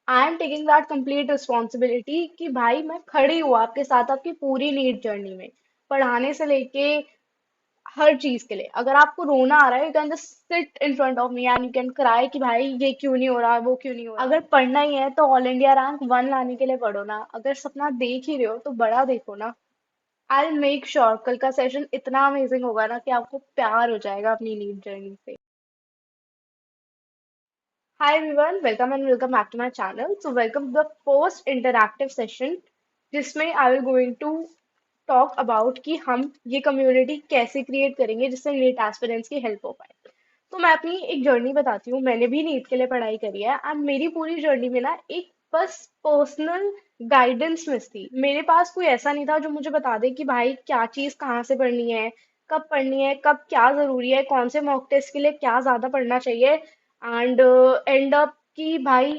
I am taking that complete responsibility कि भाई मैं खड़ी हूँ आपके साथ आपकी पूरी नीट जर्नी में, पढ़ाने से लेके हर चीज के लिए। अगर आपको रोना आ रहा है, you can just sit in front of me and you can cry कि भाई ये क्यों नहीं हो रहा, वो क्यों नहीं हो रहा। अगर पढ़ना ही है तो ऑल इंडिया रैंक 1 लाने के लिए पढ़ो ना। अगर सपना देख ही रहे हो तो बड़ा देखो ना। आई मेक श्योर कल का सेशन इतना अमेजिंग होगा ना कि आपको प्यार हो जाएगा अपनी नीट जर्नी से। Hi everyone, welcome and welcome back to my channel. So welcome to the first interactive session जिसमें I will going to talk about कि हम ये community कैसे create करेंगे जिससे नीट एस्पिरेंट्स की हेल्प हो पाए। तो मैं अपनी एक जर्नी बताती हूँ। मैंने भी नीट के लिए पढ़ाई करी है एंड मेरी पूरी जर्नी में ना एक बस पर्सनल गाइडेंस मिस थी। मेरे पास कोई ऐसा नहीं था जो मुझे बता दे कि भाई क्या चीज़ कहाँ से पढ़नी है, कब क्या ज़रूरी है, कौन से मॉक टेस्ट के लिए क्या ज़्यादा पढ़ना चाहिए एंड एंड अप कि भाई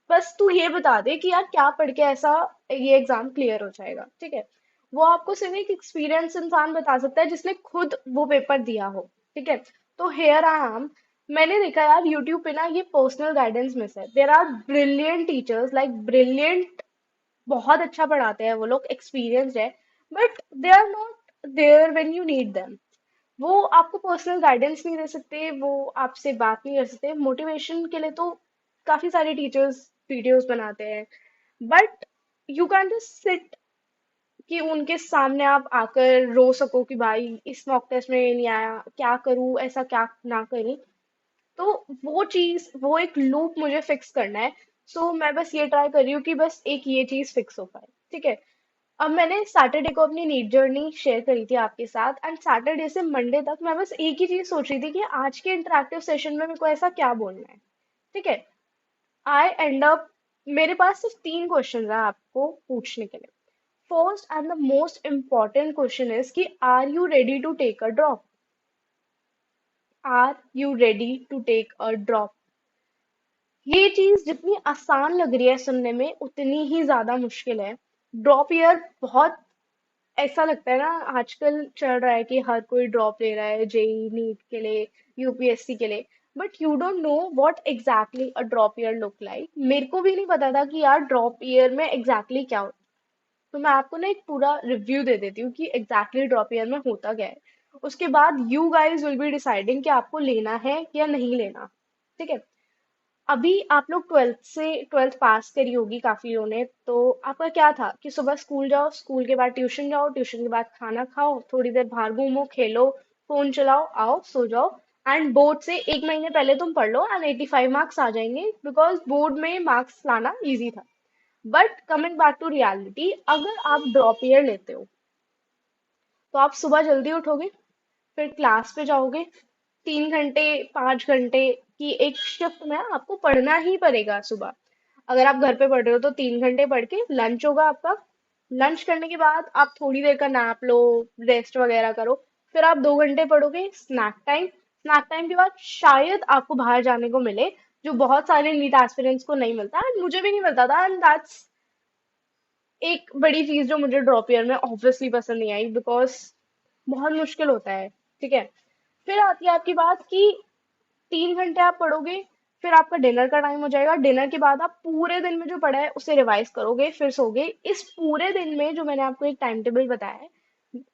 बस तू ये बता दे कि यार क्या पढ़ के ऐसा ये एग्जाम क्लियर हो जाएगा। ठीक है, वो आपको सिर्फ एक एक्सपीरियंस इंसान बता सकता है जिसने खुद वो पेपर दिया हो। ठीक है, तो हेयर आई एम। मैंने देखा यार यूट्यूब पे ना ये पर्सनल गाइडेंस मिस है। There are brilliant teachers, like brilliant, बहुत अच्छा पढ़ाते हैं वो लोग, एक्सपीरियंस्ड है, but they are not there when you need them. वो आपको पर्सनल गाइडेंस नहीं दे सकते, वो आपसे बात नहीं कर सकते। मोटिवेशन के लिए तो काफी सारे टीचर्स वीडियोस बनाते हैं, but you can just sit कि उनके सामने आप आकर रो सको कि भाई इस मॉक टेस्ट में ये नहीं आया, क्या करूं, ऐसा क्या ना करूं। तो वो चीज, वो एक लूप मुझे फिक्स करना है। सो मैं बस ये ट्राई कर रही हूँ कि बस एक ये चीज फिक्स हो पाए। ठीक है, अब मैंने सैटरडे को अपनी नीट जर्नी शेयर करी थी आपके साथ एंड सैटरडे से मंडे तक मैं बस एक ही चीज सोच रही थी कि आज के इंटरेक्टिव सेशन में मेरे को ऐसा क्या बोलना है। ठीक है, आई एंड अप, मेरे पास सिर्फ 3 क्वेश्चन है आपको पूछने के लिए। First and the most important question is कि are you ready to take a drop? Are you ready to take a drop? ये चीज जितनी आसान लग रही है सुनने में उतनी ही ज्यादा मुश्किल है। ड्रॉप ईयर बहुत ऐसा लगता है ना, आजकल चल रहा है कि हर कोई ड्रॉप ले रहा है जेई नीट के लिए, यूपीएससी के लिए, but you don't know what exactly a drop year look like. मेरे को भी नहीं पता था कि यार ड्रॉप ईयर में एग्जैक्टली क्या होता। तो मैं आपको ना एक पूरा रिव्यू दे देती हूँ कि एग्जैक्टली ड्रॉप ईयर में होता क्या है। उसके बाद you guys will be deciding कि आपको लेना है या नहीं लेना। ठीक है, अभी आप लोग ट्वेल्थ पास करी होगी काफी ने, तो आपका क्या था कि सुबह स्कूल जाओ, स्कूल के बाद ट्यूशन जाओ, ट्यूशन के बाद खाना खाओ, थोड़ी देर बाहर घूमो, खेलो, फोन चलाओ, आओ सो जाओ, एंड बोर्ड से एक महीने पहले तुम पढ़ लो एंड 85 मार्क्स आ जाएंगे बिकॉज बोर्ड में मार्क्स लाना इजी था। But coming back to reality, अगर आप ड्रॉप ईयर लेते हो तो आप सुबह जल्दी उठोगे, फिर क्लास पे जाओगे, 3 घंटे 5 घंटे की एक शिफ्ट में आपको पढ़ना ही पड़ेगा सुबह। अगर आप घर पे पढ़ रहे हो तो 3 घंटे पढ़ के लंच होगा आपका। लंच करने के बाद आप थोड़ी देर का नैप लो, रेस्ट वगैरह करो, फिर आप 2 घंटे पढ़ोगे, स्नैक टाइम। स्नैक टाइम के बाद शायद आपको बाहर जाने को मिले, जो बहुत सारे नीट एस्पिरेंट्स को नहीं मिलता है, मुझे भी नहीं मिलता था, एंड दैट्स एक बड़ी चीज जो मुझे ड्रॉप ईयर में ऑब्वियसली पसंद नहीं आई, बिकॉज बहुत मुश्किल होता है। ठीक है, फिर आती है आपकी बात कि 3 घंटे आप पढ़ोगे, फिर आपका डिनर का टाइम हो जाएगा। डिनर के बाद आप पूरे दिन में जो पढ़ा है उसे रिवाइज करोगे, फिर सोगे। इस पूरे दिन में जो मैंने आपको एक टाइम टेबल बताया है,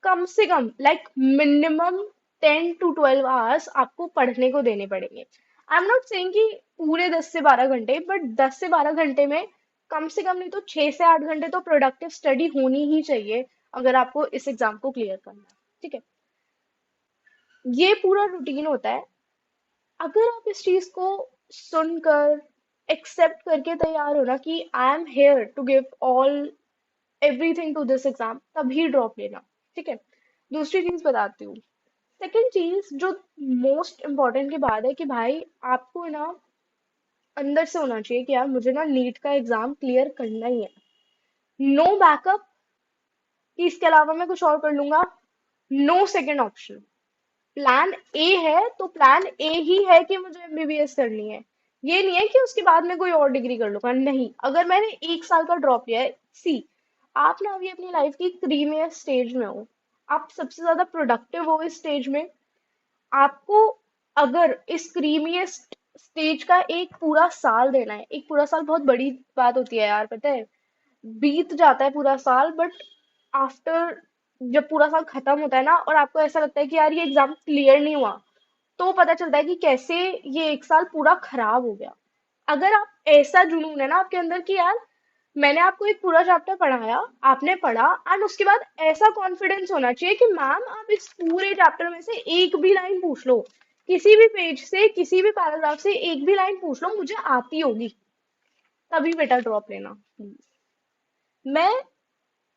कम से कम लाइक मिनिमम 10 to 12 आवर्स आपको पढ़ने को देने पड़ेंगे। आई एम नॉट सेइंग कि पूरे 10 से 12 घंटे, बट 10 से 12 घंटे में कम से कम नहीं तो 6 से 8 घंटे तो प्रोडक्टिव स्टडी होनी ही चाहिए अगर आपको इस एग्जाम को क्लियर करना है। ठीक है, ये पूरा रूटीन होता है। अगर आप इस चीज को सुनकर एक्सेप्ट करके तैयार हो ना कि I am here to give all everything to this exam, तभी ड्रॉप लेना। ठीक है, दूसरी चीज बताती हूँ। सेकंड चीज जो मोस्ट इम्पोर्टेंट की बात है कि भाई आपको ना अंदर से होना चाहिए कि यार मुझे ना नीट का एग्जाम क्लियर करना ही है। नो बैकअप कि इसके अलावा मैं कुछ और कर लूंगा, no second option. Plan A है तो प्लान ए ही है कि मुझे एमबीबीएस करनी है। ये नहीं है कि उसके बाद में कोई और डिग्री कर लूंगा, नहीं। अगर मैंने 1 साल का ड्रॉप लिया है, सी, आप ना अभी अपनी लाइफ की क्रीमियस्ट स्टेज में हो, आप सबसे ज्यादा प्रोडक्टिव हो इस स्टेज में। आपको अगर इस क्रीमियस्ट स्टेज का एक पूरा साल देना है। एक पूरा साल बहुत बड़ी बात होती है यार, पता है। बीत जाता है पूरा साल, बट आफ्टर, जब पूरा साल खत्म होता है ना और आपको ऐसा लगता है कि यार ये एग्जाम क्लियर नहीं हुआ, तो पता चलता है कि कैसे ये एक साल पूरा खराब हो गया। अगर आप, ऐसा जुनून है ना आपके अंदर कि यार मैंने आपको एक पूरा चैप्टर पढ़ाया, आपने पढ़ा, एंड उसके बाद ऐसा कॉन्फिडेंस होना चाहिए कि मैम आप इस पूरे चैप्टर में से एक भी लाइन पूछ लो, किसी भी पेज से, किसी भी पैराग्राफ से एक भी लाइन पूछ लो, मुझे आती होगी, तभी बेटा ड्रॉप लेना प्लीज। मैं,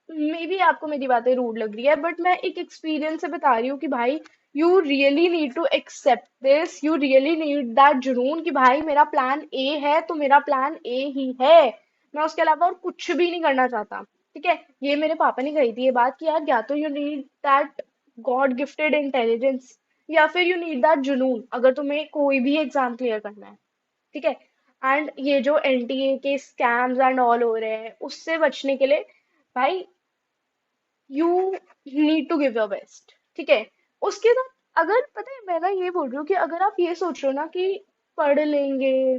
मे बी आपको मेरी बातें रूड लग रही है, बट मैं एक एक्सपीरियंस से बता रही हूँ कि भाई you really need to accept this, you really need that जुनून कि भाई मेरा प्लान ए है तो मेरा प्लान ए ही है। मैं उसके अलावा और कुछ भी नहीं करना चाहता। ठीक है, ये मेरे पापा ने कही थी ये बात कि यार या तो you need that God gifted intelligence, या फिर यू नीड दैट जुनून अगर तुम्हें कोई भी एग्जाम क्लियर करना है। ठीक है। एंड ये जो एनटीए के स्कैम्स एंड ऑल हो रहे हैं, उससे बचने के लिए भाई you need to give your best. ठीक है। उसके बाद, अगर पता है मैं ना ये बोल रही हूँ कि अगर आप ये सोच रहे हो ना कि पढ़ लेंगे,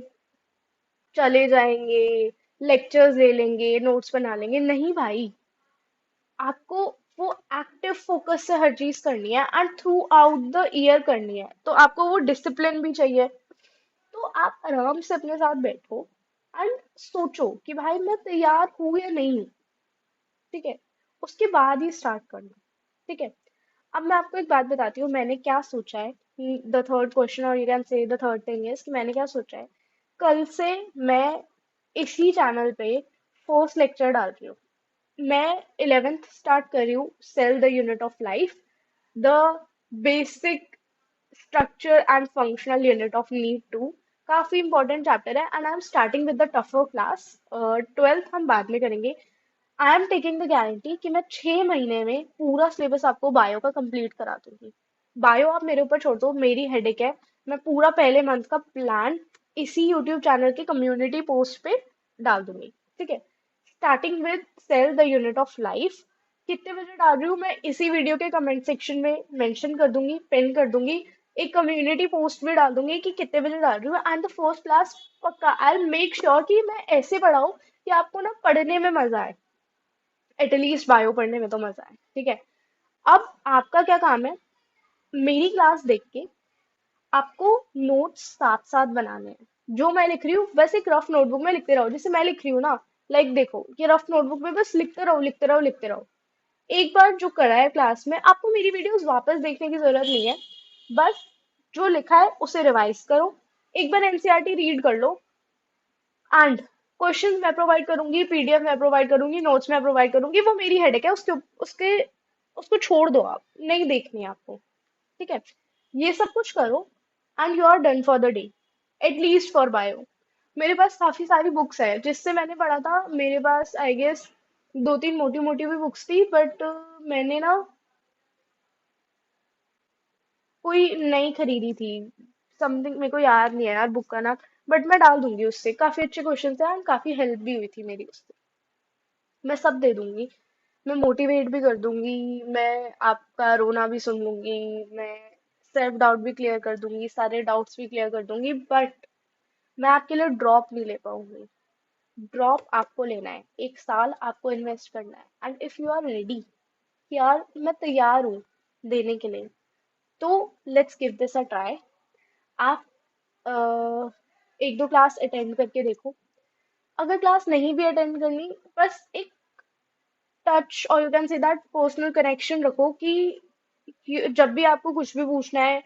चले जाएंगे, लेक्चर्स ले लेंगे, नोट्स बना लेंगे, नहीं भाई। आपको वो एक्टिव फोकस से हर चीज करनी है and through out the year करनी है, तो आपको वो डिसिप्लिन भी चाहिए। तो आप आराम से अपने साथ बैठो एंड सोचो कि भाई मैं तैयार हूं या नहीं हूं। ठीक है। उसके बाद ही स्टार्ट करना। ठीक है। अब मैं आपको एक बात बताती हूँ मैंने क्या सोचा है। द थर्ड क्वेश्चन, और you can say the third thing is कि मैंने क्या सोचा है। कल से मैं इसी चैनल पे फर्स्ट लेक्चर डाल रही हूँ। मैं 11th स्टार्ट कर रही हूँ, cell the unit of life, the basic structure and functional unit of need to. काफी इंपॉर्टेंट चैप्टर है and I am starting with the tougher class. 12th हम बाद में करेंगे। I am taking the guarantee कि मैं 6 महीने में पूरा सिलेबस आपको बायो का कंप्लीट करा दूंगी। बायो आप मेरे ऊपर छोड़ दो, मेरी हेडेक है। मैं पूरा पहले मंथ का प्लान इसी यूट्यूब चैनल के कम्युनिटी पोस्ट पे डाल दूंगी। ठीक है। Starting with cell the unit of life. कितने बजे डाल रही हूँ मैं इसी वीडियो के कमेंट सेक्शन में मेंशन कर दूंगी, पिन कर दूंगी। एक कम्युनिटी पोस्ट भी डाल दूंगी कि कितने बजे डाल रही हूँ, एंड द फर्स्ट क्लास पक्का आई मेक श्योर कि मैं ऐसे पढ़ाऊँ कि आपको ना पढ़ने में मजा आए, एटलीस्ट बायो पढ़ने में तो मजा आए। ठीक है। अब आपका क्या काम है, मेरी क्लास देख के आपको नोट्स साथ साथ बनाने हैं। जो मैं लिख रही हूँ बस एक रफ नोटबुक में लिखते रहो, जैसे मैं लिख रही हूँ ना। लाइक देखो, ये रफ नोटबुक में बस लिखते रहो, लिखते रहो, लिखते रहो। एक बार जो करा है क्लास में, आपको मेरी वीडियोस वापस देखने की जरूरत नहीं है। बस जो लिखा है उसे रिवाइज करो, एक बार एनसीईआरटी रीड कर लो, एंड क्वेश्चंस मैं प्रोवाइड करूंगी, पीडीएफ मैं प्रोवाइड करूंगी, नोट्स मैं प्रोवाइड करूंगी, वो मेरी हेडेक है। उसके उसको छोड़ दो, आप नहीं देखनी है आपको। ठीक है। ये सब कुछ करो and you are done for the day, at least for bio. मेरे पास काफी सारी बुक्स है जिससे मैंने पढ़ा था। मेरे पास आई गेस दो तीन मोटी मोटी भी बुक्स थी, बट मैंने ना कोई नई खरीदी थी। समथिंग मेरे को याद नहीं है यार बुक का नाम, बट मैं डाल दूंगी। उससे काफी अच्छे क्वेश्चन थे एंड काफी हेल्प भी हुई थी मेरी उससे। मैं सब दे दूंगी। मैं मोटिवेट भी कर दूंगी, मैं आपका रोना भी सुन लूंगी, मैं सेल्फ डाउट भी क्लियर कर दूंगी, सारे डाउट्स भी क्लियर कर दूंगी, बट मैं आपके लिए ड्रॉप नहीं ले पाऊंगी। ड्रॉप आपको लेना है, एक साल आपको इन्वेस्ट करना है, and if you are ready, यार मैं तैयार हूँ देने के लिए, तो let's give this a try. आप एक दो क्लास अटेंड करके देखो। अगर क्लास नहीं भी अटेंड करनी, बस एक टच, और you can say that personal connection रखो कि जब भी आपको कुछ भी पूछना है,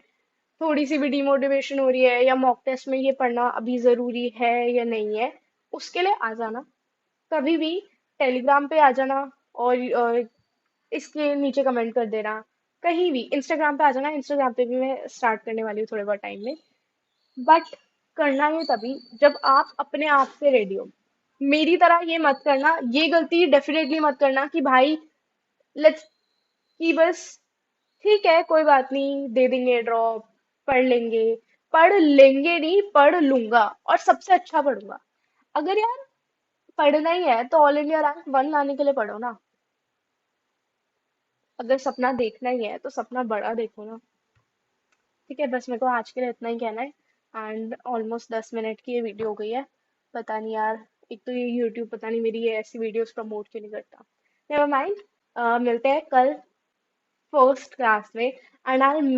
थोड़ी सी भी डिमोटिवेशन हो रही है या मॉक टेस्ट में ये पढ़ना अभी जरूरी है या नहीं है, उसके लिए आ जाना कभी भी। टेलीग्राम पे आ जाना, और इसके नीचे कमेंट कर देना। कहीं भी इंस्टाग्राम पे आ जाना, इंस्टाग्राम पे भी मैं स्टार्ट करने वाली हूँ थोड़े बहुत टाइम में। बट करना ये तभी जब आप अपने आप से रेडी हो। मेरी तरह ये मत करना, ये गलती डेफिनेटली मत करना कि भाई लेट्स, कि बस ठीक है कोई बात नहीं दे देंगे ड्रॉप, पढ़ लेंगे। पढ़ लेंगे नहीं, पढ़ लूंगा और सबसे अच्छा पढ़ूंगा। अगर यार पढ़ना ही है तो ऑल इंडिया रैंक 1 लाने के लिए पढ़ो ना। अगर सपना देखना ही है तो सपना बड़ा देखो ना। ठीक है, बस मेरे को आज के लिए इतना ही कहना है। एंड ऑलमोस्ट 10 मिनट की ये वीडियो हो गई है। पता नहीं यार, एक तो ये यूट्यूब पता नहीं मेरी ये ऐसी वीडियोस प्रमोट क्यों नहीं करता। नेवर माइंड, मिलते हैं कल फर्स्ट क्लास में, and I will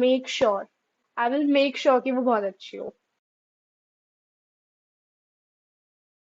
make sure कि वो बहुत अच्छी हो।